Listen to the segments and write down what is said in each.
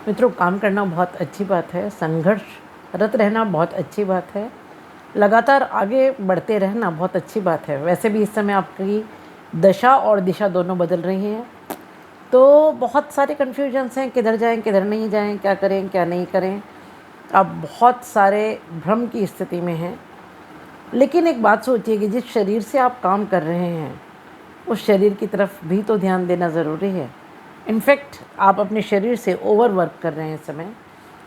मित्रों, काम करना बहुत अच्छी बात है, संघर्षरत रहना बहुत अच्छी बात है, लगातार आगे बढ़ते रहना बहुत अच्छी बात है। वैसे भी इस समय आपकी दशा और दिशा दोनों बदल रही हैं, तो बहुत सारे कन्फ्यूजन्स हैं, किधर जाएं किधर नहीं जाएं, क्या करें क्या नहीं करें। आप बहुत सारे भ्रम की स्थिति में हैं। लेकिन एक बात सोचिए कि जिस शरीर से आप काम कर रहे हैं उस शरीर की तरफ भी तो ध्यान देना ज़रूरी है। इनफैक्ट आप अपने शरीर से ओवर वर्क कर रहे हैं इस समय,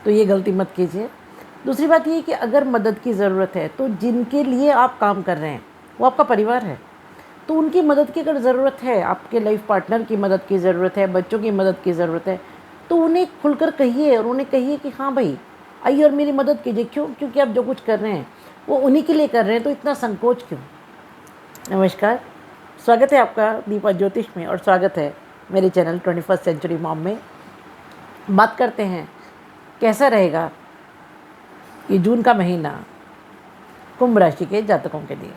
तो ये गलती मत कीजिए। दूसरी बात ये कि अगर मदद की ज़रूरत है तो जिनके लिए आप काम कर रहे हैं वो आपका परिवार है, तो उनकी मदद की अगर ज़रूरत है, आपके लाइफ पार्टनर की मदद की ज़रूरत है, बच्चों की मदद की ज़रूरत है, तो उन्हें खुलकर कहिए और उन्हें कहिए कि हाँ भाई आइए और मेरी मदद कीजिए। क्यों? क्योंकि आप जो कुछ कर रहे हैं वो उन्हीं के लिए कर रहे हैं, तो इतना संकोच क्यों। नमस्कार, स्वागत है आपका दीपा ज्योतिष में और स्वागत है मेरे चैनल 21st सेंचुरी मॉम में। बात करते हैं कैसा रहेगा ये जून का महीना कुंभ राशि के जातकों के लिए।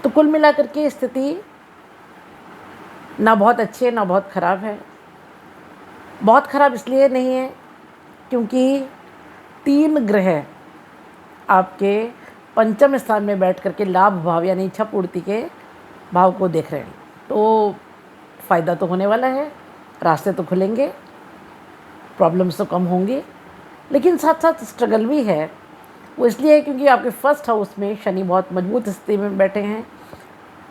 तो कुल मिलाकर के स्थिति ना बहुत अच्छी है ना बहुत ख़राब है। बहुत ख़राब इसलिए नहीं है क्योंकि 3 ग्रह आपके पंचम स्थान में बैठ करके लाभ भाव यानी इच्छा पूर्ति के भाव को देख रहे हैं, तो फ़ायदा तो होने वाला है, रास्ते तो खुलेंगे, प्रॉब्लम्स तो कम होंगी। लेकिन साथ साथ स्ट्रगल भी है। वो इसलिए है क्योंकि आपके फर्स्ट हाउस में शनि बहुत मजबूत स्थिति में बैठे हैं।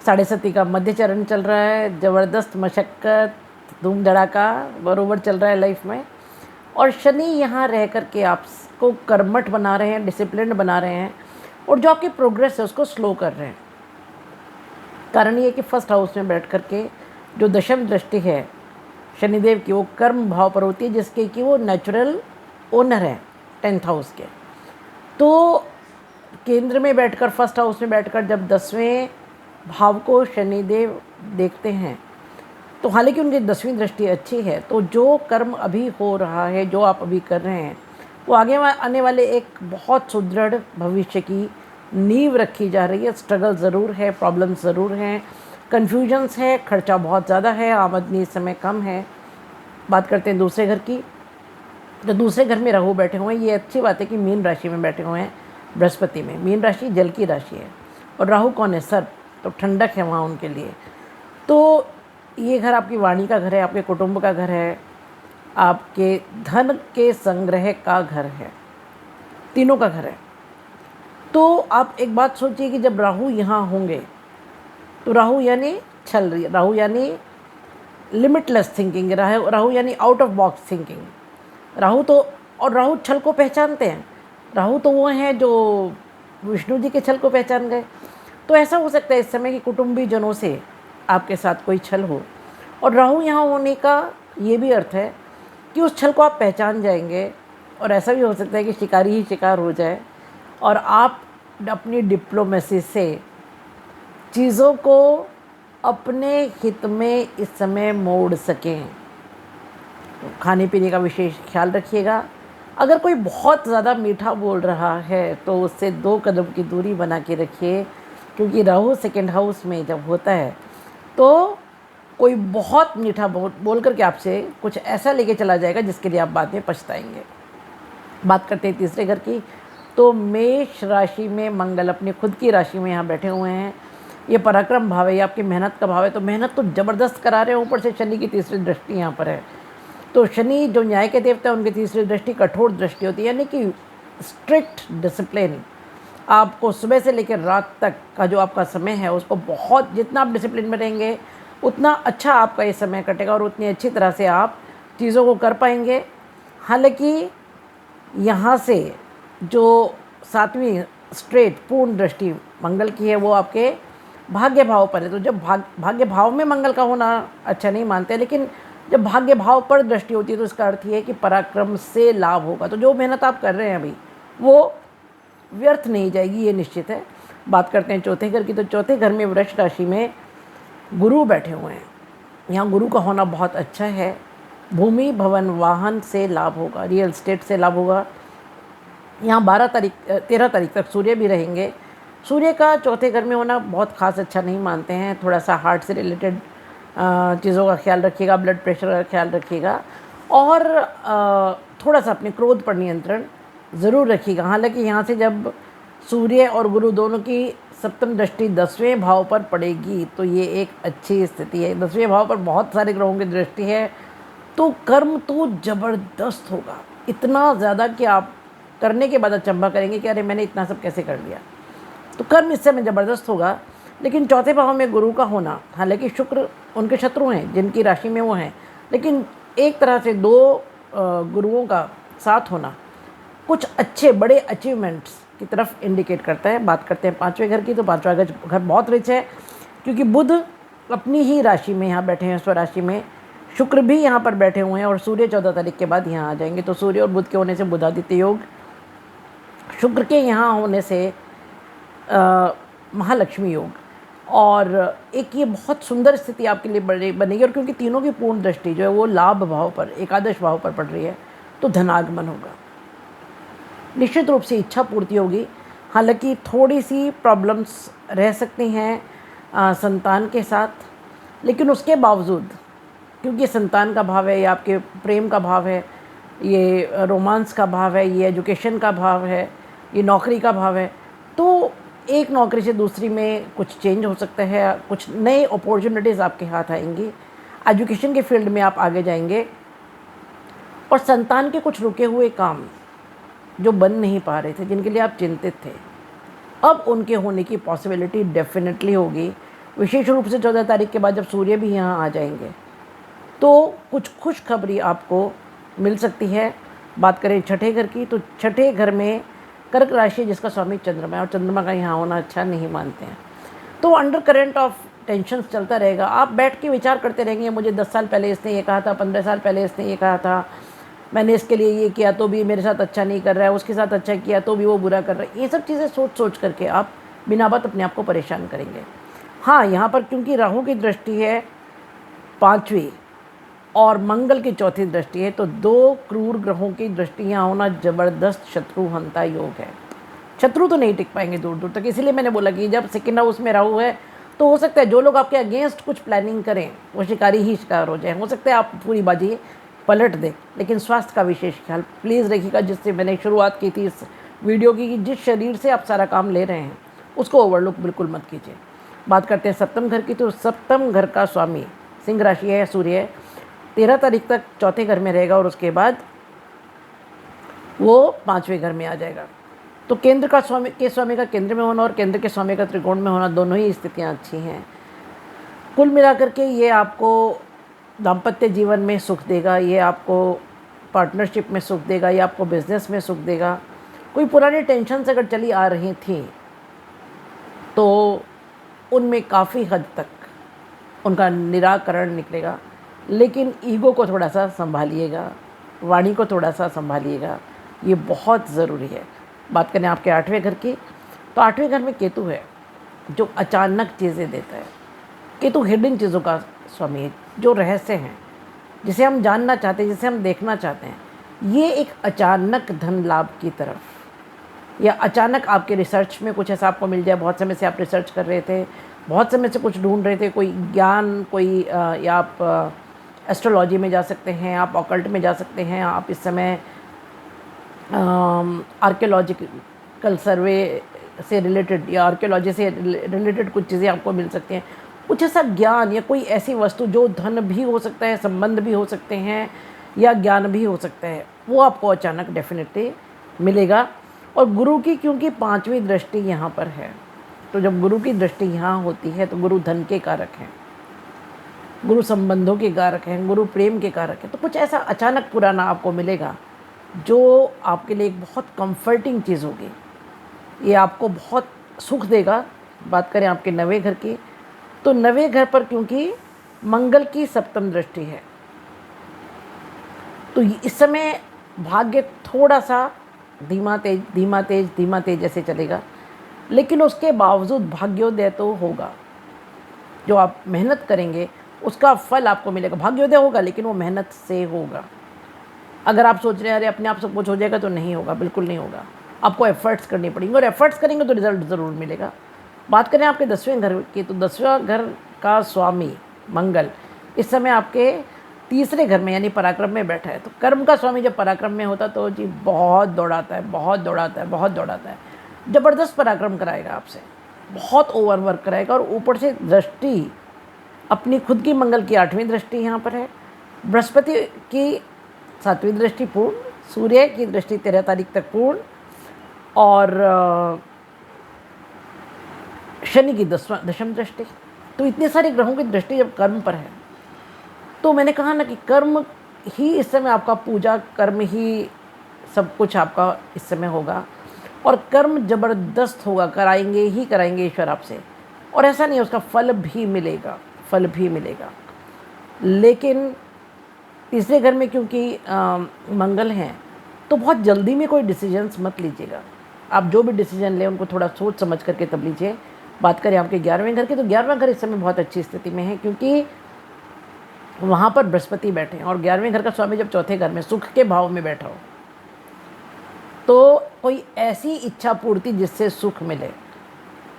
7.5 का मध्य चरण चल रहा है, ज़बरदस्त मशक्क़त धूम धड़ाका बरोबर चल रहा है लाइफ में। और शनि यहाँ रह कर के आपको कर्मठ बना रहे हैं, डिसिप्लिन बना रहे हैं, और जो आपकी प्रोग्रेस है उसको स्लो कर रहे हैं। कारण ये है कि फर्स्ट हाउस में बैठ कर के जो दशम दृष्टि है शनिदेव की, वो कर्म भाव पर होती है, जिसके कि वो नेचुरल ओनर हैं 10th हाउस के। तो केंद्र में बैठकर, फर्स्ट हाउस में बैठकर जब 10वें भाव को शनिदेव देखते हैं, तो हालांकि उनकी 10वीं दृष्टि अच्छी है, तो जो कर्म अभी हो रहा है, जो आप अभी कर रहे हैं, वो आगे आने वाले एक बहुत सुदृढ़ भविष्य की नींव रखी जा रही है। स्ट्रगल ज़रूर है, प्रॉब्लम्स ज़रूर हैं, कन्फ्यूजन्स है, खर्चा बहुत ज़्यादा है, आमदनी इस समय कम है। बात करते हैं दूसरे घर की, तो दूसरे घर में राहु बैठे हुए हैं। ये अच्छी बात है कि मीन राशि में बैठे हुए हैं बृहस्पति में। मीन राशि जल की राशि है और राहु कौन है? सर्प, तो ठंडक है वहाँ उनके लिए। तो ये घर आपकी वाणी का घर है, आपके कुटुंब का घर है, आपके धन के संग्रह का घर है, तीनों का घर है। तो आप एक बात सोचिए कि जब राहु यहाँ होंगे तो राहु यानी छल, राहु यानी लिमिटलेस थिंकिंग, राहु यानी out of box thinking. Rahu तो, और राहु छल को पहचानते हैं। राहु तो वो हैं जो विष्णु जी के छल को पहचान गए। तो ऐसा हो सकता है इस समय कि कुटुंबी जनों से आपके साथ कोई छल हो, और राहु यहाँ होने का ये भी अर्थ है कि उस छल को आप पहचान जाएंगे। और ऐसा भी हो सकता है कि शिकारी ही शिकार हो जाए और आप अपनी डिप्लोमेसी से चीज़ों को अपने हित में इस समय मोड़ सकें। तो खाने पीने का विशेष ख्याल रखिएगा। अगर कोई बहुत ज़्यादा मीठा बोल रहा है तो उससे 2 कदम की दूरी बना के रखिए, क्योंकि राहु 2nd हाउस में जब होता है तो कोई बहुत मीठा बोल करके आपसे कुछ ऐसा लेके चला जाएगा जिसके लिए आप बाद में पछताएंगे। बात करते हैं तीसरे घर की, तो मेष राशि में मंगल अपनी खुद की राशि में यहाँ बैठे हुए हैं। ये पराक्रम भाव है, ये आपकी मेहनत का भाव है, तो मेहनत तो ज़बरदस्त करा रहे हैं। ऊपर से शनि की तीसरी दृष्टि यहाँ पर है। तो शनि जो न्याय के देवता है, उनकी तीसरी दृष्टि कठोर दृष्टि होती है, यानी कि स्ट्रिक्ट डिसिप्लिन। आपको सुबह से लेकर रात तक का जो आपका समय है उसको बहुत, जितना आप डिसिप्लिन में रहेंगे उतना अच्छा आपका ये समय कटेगा और उतनी अच्छी तरह से आप चीज़ों को कर पाएंगे। हालांकि यहाँ से जो 7वीं स्ट्रेट पूर्ण दृष्टि मंगल की है वो आपके भाग्य भाव पर है। तो जब भाग्य भाव में मंगल का होना अच्छा नहीं मानते, लेकिन जब भाग्य भाव पर दृष्टि होती है तो इसका अर्थ ये है कि पराक्रम से लाभ होगा। तो जो मेहनत आप कर रहे हैं अभी वो व्यर्थ नहीं जाएगी, ये निश्चित है। बात करते हैं चौथे घर की, तो चौथे घर में वृष राशि में गुरु बैठे हुए हैं। यहाँ गुरु का होना बहुत अच्छा है। भूमि भवन वाहन से लाभ होगा, रियल एस्टेट से लाभ होगा। यहाँ 13 तारीख तक सूर्य भी रहेंगे। सूर्य का चौथे घर में होना बहुत खास अच्छा नहीं मानते हैं। थोड़ा सा हार्ट से रिलेटेड चीज़ों का ख्याल रखिएगा, ब्लड प्रेशर का ख्याल रखिएगा। और थोड़ा सा अपने क्रोध पर नियंत्रण ज़रूर रखिएगा। हालांकि यहाँ से जब सूर्य और गुरु दोनों की सप्तम दृष्टि 10वें भाव पर पड़ेगी तो ये एक अच्छी स्थिति है। 10वें भाव पर बहुत सारे ग्रहों की दृष्टि है, तो कर्म तो ज़बरदस्त होगा, इतना ज़्यादा कि आप करने के बाद अचंभा करेंगे कि अरे मैंने इतना सब कैसे कर लिया। तो कर्म इस समय ज़बरदस्त होगा। लेकिन चौथे भाव में गुरु का होना, हालांकि शुक्र उनके शत्रु हैं जिनकी राशि में वो हैं, लेकिन एक तरह से दो गुरुओं का साथ होना कुछ अच्छे बड़े अचीवमेंट्स की तरफ इंडिकेट करता है। बात करते हैं पाँचवें घर की, तो पाँचवा घर बहुत रिच है, क्योंकि बुध अपनी ही राशि में यहाँ बैठे हैं, स्वराशि में। शुक्र भी यहाँ पर बैठे हुए हैं और सूर्य 14 तारीख के बाद यहाँ आ जाएंगे। तो सूर्य और बुध के होने से बुधादित्य योग, शुक्र के यहाँ होने से महालक्ष्मी योग, और एक ये बहुत सुंदर स्थिति आपके लिए बनेगी। और क्योंकि तीनों की पूर्ण दृष्टि जो है वो लाभ भाव पर, एकादश भाव पर पड़ रही है, तो धनागमन होगा, निश्चित रूप से इच्छा पूर्ति होगी। हालांकि थोड़ी सी प्रॉब्लम्स रह सकती हैं संतान के साथ, लेकिन उसके बावजूद, क्योंकि संतान का भाव है, ये आपके प्रेम का भाव है, ये रोमांस का भाव है, ये एजुकेशन का भाव है, ये नौकरी का भाव है, तो एक नौकरी से दूसरी में कुछ चेंज हो सकता है, कुछ नए अपॉर्चुनिटीज़ आपके हाथ आएंगी, एजुकेशन के फील्ड में आप आगे जाएंगे। और संतान के कुछ रुके हुए काम जो बन नहीं पा रहे थे, जिनके लिए आप चिंतित थे, अब उनके होने की पॉसिबिलिटी डेफिनेटली होगी। विशेष रूप से 14 तारीख के बाद जब सूर्य भी यहाँ आ जाएंगे तो कुछ खुशखबरी आपको मिल सकती है। बात करें छठे घर की, तो छठे घर में कर्क राशि जिसका स्वामी चंद्रमा है, और चंद्रमा का यहाँ होना अच्छा नहीं मानते हैं, तो अंडर करेंट ऑफ टेंशन चलता रहेगा। आप बैठ के विचार करते रहेंगे, मुझे 10 साल पहले इसने ये कहा था, 15 साल पहले इसने ये कहा था, मैंने इसके लिए ये किया तो भी मेरे साथ अच्छा नहीं कर रहा है, उसके साथ अच्छा किया तो भी वो बुरा कर रहा है। ये सब चीज़ें सोच सोच करके आप बिना बात अपने आप को परेशान करेंगे। हाँ, यहाँ पर क्योंकि राहु की दृष्टि है 5वीं और मंगल की 4थी दृष्टि है, तो 2 क्रूर ग्रहों की दृष्टि यहाँ होना ज़बरदस्त शत्रुहंता योग है। शत्रु तो नहीं टिक पाएंगे दूर दूर तक, इसीलिए मैंने बोला कि जब सेकेंड हाउस में राहु है तो हो सकता है जो लोग आपके अगेंस्ट कुछ प्लानिंग करें वो शिकारी ही शिकार हो जाए। हो सकता है आप पूरी बाजी पलट दें, लेकिन स्वास्थ्य का विशेष ख्याल प्लीज़ रखिएगा। जिससे मैंने शुरुआत की थी इस वीडियो की, कि जिस शरीर से आप सारा काम ले रहे हैं उसको ओवरलुक बिल्कुल मत कीजिए। बात करते हैं सप्तम घर की, तो सप्तम घर का स्वामी सिंह राशि है, सूर्य है, 13 तारीख तक चौथे घर में रहेगा और उसके बाद वो 5वें घर में आ जाएगा। तो केंद्र का स्वामी का केंद्र में होना और केंद्र के स्वामी का त्रिकोण में होना, दोनों ही स्थितियाँ अच्छी हैं। कुल मिलाकर के ये आपको दाम्पत्य जीवन में सुख देगा, ये आपको पार्टनरशिप में सुख देगा, ये आपको बिजनेस में सुख देगा। कोई पुरानी टेंशन से अगर चली आ रही थी तो उनमें काफ़ी हद तक उनका निराकरण निकलेगा। लेकिन ईगो को थोड़ा सा संभालिएगा, वाणी को थोड़ा सा संभालिएगा, ये बहुत ज़रूरी है। बात करें आपके 8वें घर की, तो 8वें घर में केतु है जो अचानक चीज़ें देता है। केतु हिडन चीज़ों का स्वामी है, जो रहस्य हैं, जिसे हम जानना चाहते हैं, जिसे हम देखना चाहते हैं। ये एक अचानक धन लाभ की तरफ, या अचानक आपके रिसर्च में कुछ ऐसा आपको मिल जाए, बहुत समय से आप रिसर्च कर रहे थे, बहुत समय से कुछ ढूंढ रहे थे, कोई ज्ञान, कोई या आप एस्ट्रोलॉजी में जा सकते हैं, आप ऑकल्ट में जा सकते हैं, आप इस समय आर्कियोलॉजिकल सर्वे से रिलेटेड या आर्कियोलॉजी से रिलेटेड कुछ चीज़ें आपको मिल सकती हैं। कुछ ऐसा ज्ञान या कोई ऐसी वस्तु जो धन भी हो सकता है, संबंध भी हो सकते हैं, या ज्ञान भी हो सकता है, वो आपको अचानक डेफिनेटली मिलेगा। और गुरु की क्योंकि 5वीं दृष्टि यहाँ पर है, तो जब गुरु की दृष्टि यहाँ होती है तो गुरु धन के कारक हैं, गुरु संबंधों के कारक हैं, गुरु प्रेम के कारक हैं। तो कुछ ऐसा अचानक पुराना आपको मिलेगा जो आपके लिए एक बहुत कंफर्टिंग चीज़ होगी, ये आपको बहुत सुख देगा। बात करें आपके 9वें घर की, तो 9वें घर पर क्योंकि मंगल की 7म दृष्टि है, तो इस समय भाग्य थोड़ा सा धीमा तेज जैसे चलेगा, लेकिन उसके बावजूद भाग्योदय तो होगा। जो आप मेहनत करेंगे उसका फल आपको मिलेगा। भाग्योदय होगा लेकिन वो मेहनत से होगा। अगर आप सोच रहे हैं अरे अपने आप सब कुछ हो जाएगा, तो नहीं होगा, बिल्कुल नहीं होगा। आपको एफर्ट्स करनी पड़ेंगे, और एफर्ट्स करेंगे तो रिजल्ट ज़रूर मिलेगा। बात करें आपके 10वें घर की, तो 10वां घर का स्वामी मंगल इस समय आपके तीसरे घर में यानी पराक्रम में बैठा है। तो कर्म का स्वामी जब पराक्रम में होता तो जी बहुत दौड़ाता है, बहुत दौड़ाता है, बहुत दौड़ाता है, ज़बरदस्त पराक्रम कराएगा आपसे, बहुत ओवर वर्क कराएगा। और ऊपर से दृष्टि अपनी खुद की मंगल की 8वीं दृष्टि यहाँ पर है, बृहस्पति की 7वीं दृष्टि पूर्ण, सूर्य की दृष्टि 13 तारीख तक पूर्ण, और शनि की 10वीं दृष्टि। तो इतने सारे ग्रहों की दृष्टि जब कर्म पर है, तो मैंने कहा ना कि कर्म ही इस समय आपका, पूजा कर्म ही सब कुछ आपका इस समय होगा, और कर्म जबरदस्त होगा, कराएंगे ही कराएंगे ईश्वर आपसे। और ऐसा नहीं, उसका फल भी मिलेगा, फल भी मिलेगा। लेकिन तीसरे घर में क्योंकि मंगल हैं, तो बहुत जल्दी में कोई डिसीजंस मत लीजिएगा। आप जो भी डिसीजन लें उनको थोड़ा सोच समझ करके तब लीजिए। बात करें आपके 11वें घर की, तो 11वां घर इस समय बहुत अच्छी स्थिति में है, क्योंकि वहाँ पर बृहस्पति बैठे हैं, और 11वें घर का स्वामी जब चौथे घर में सुख के भाव में बैठा हो, तो कोई ऐसी इच्छा पूर्ति जिससे सुख मिले।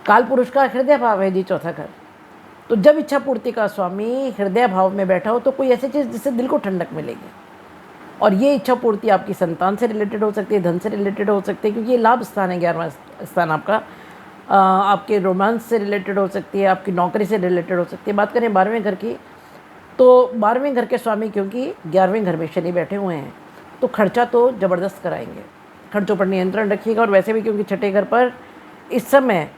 काल पुरुष का हृदय भाव है जी चौथा घर, तो जब इच्छा पूर्ति का स्वामी हृदय भाव में बैठा हो, तो कोई ऐसी चीज़ जिससे दिल को ठंडक मिलेगी। और ये इच्छा पूर्ति आपकी संतान से रिलेटेड हो सकती है, धन से रिलेटेड हो सकती है, क्योंकि ये लाभ स्थान है 11वां स्थान आपका। आपके रोमांस से रिलेटेड हो सकती है, आपकी नौकरी से रिलेटेड हो सकती है। बात करें 12वें घर की, तो 12वें घर के स्वामी क्योंकि 11वें घर में शनि बैठे हुए हैं, तो खर्चा तो ज़बरदस्त कराएंगे, खर्चों पर नियंत्रण रखिएगा। और वैसे भी क्योंकि छठे घर पर इस समय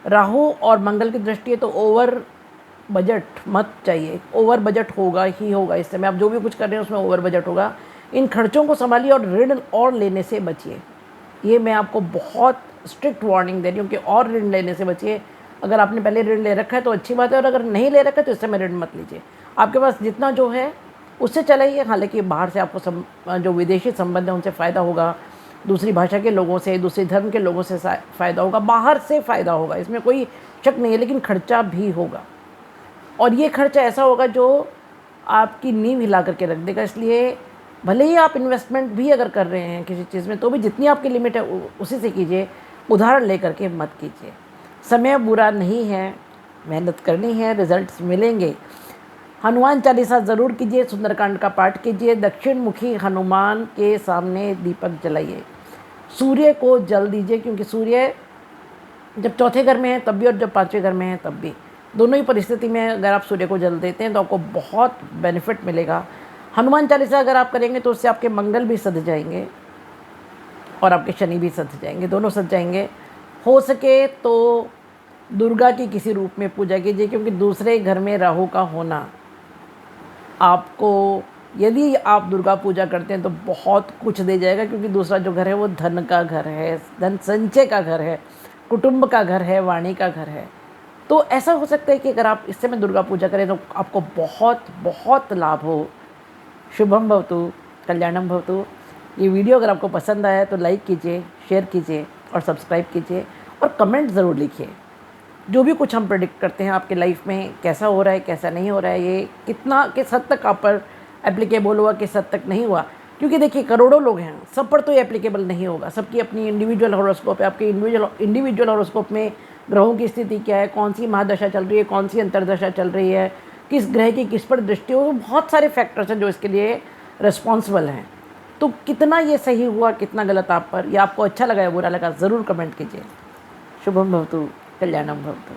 राहु और मंगल की दृष्टि है, तो ओवर बजट मत चाहिए, ओवर बजट होगा ही होगा। इस समय आप जो भी कुछ कर रहे हैं उसमें ओवर बजट होगा। इन खर्चों को संभालिए और ऋण और लेने से बचिए। ये मैं आपको बहुत स्ट्रिक्ट वार्निंग दे रही हूँ कि और ऋण लेने से बचिए। अगर आपने पहले ऋण ले रखा है तो अच्छी बात है, और अगर नहीं ले रखा है तो इस समय ऋण मत लीजिए। आपके पास जितना जो है उससे चलाइए। हालांकि बाहर से आपको जो विदेशी संबंध है उनसे फ़ायदा होगा, दूसरी भाषा के लोगों से, दूसरे धर्म के लोगों से फ़ायदा होगा, बाहर से फ़ायदा होगा, इसमें कोई शक नहीं है। लेकिन खर्चा भी होगा, और ये खर्चा ऐसा होगा जो आपकी नींव हिला करके रख देगा। इसलिए भले ही आप इन्वेस्टमेंट भी अगर कर रहे हैं किसी चीज़ में, तो भी जितनी आपकी लिमिट है उसी से कीजिए, उधार ले करके मत कीजिए। समय बुरा नहीं है, मेहनत करनी है, रिजल्ट्स मिलेंगे। हनुमान चालीसा ज़रूर कीजिए, सुंदरकांड का पाठ कीजिए, दक्षिण मुखी हनुमान के सामने दीपक जलाइए, सूर्य को जल दीजिए, क्योंकि सूर्य जब चौथे घर में है तब भी और जब 5वें घर में है तब भी, दोनों ही परिस्थिति में अगर आप सूर्य को जल देते हैं तो आपको बहुत बेनिफिट मिलेगा। हनुमान चालीसा अगर आप करेंगे तो उससे आपके मंगल भी सध जाएंगे और आपके शनि भी सध जाएंगे, दोनों सध जाएंगे। हो सके तो दुर्गा की किसी रूप में पूजा कीजिए, क्योंकि दूसरे घर में राहु का होना आपको, यदि आप दुर्गा पूजा करते हैं तो बहुत कुछ दे जाएगा, क्योंकि दूसरा जो घर है वो धन का घर है, धन संचय का घर है, कुटुंब का घर है, वाणी का घर है। तो ऐसा हो सकता है कि अगर आप इस समय दुर्गा पूजा करें तो आपको बहुत बहुत लाभ हो। शुभम भवतु, कल्याणम भवतु। ये वीडियो अगर आपको पसंद आया तो लाइक कीजिए, शेयर कीजिए और सब्सक्राइब कीजिए, और कमेंट ज़रूर लिखिए। जो भी कुछ हम प्रेडिक्ट करते हैं आपके लाइफ में कैसा हो रहा है, कैसा नहीं हो रहा है, ये कितना किस हद तक आप पर एप्लीकेबल हुआ, किस हद तक नहीं हुआ। क्योंकि देखिए करोड़ों लोग हैं, सब पर तो ये एप्लीकेबल नहीं होगा, सबकी अपनी इंडिविजुअल हॉरोस्कोप है। आपके इंडिविजुअल हॉरोस्कोप में ग्रहों की स्थिति क्या है, कौन सी महादशा चल रही है, कौन सी अंतर्दशा चल रही है, किस ग्रह की किस पर दृष्टि हो, बहुत सारे फैक्टर्स हैं जो इसके लिए रिस्पॉन्सिबल हैं। तो कितना ये सही हुआ, कितना गलत आप पर, या आपको अच्छा लगा या बुरा लगा, ज़रूर कमेंट कीजिए। शुभम भवतु, कल्याणम भवतु।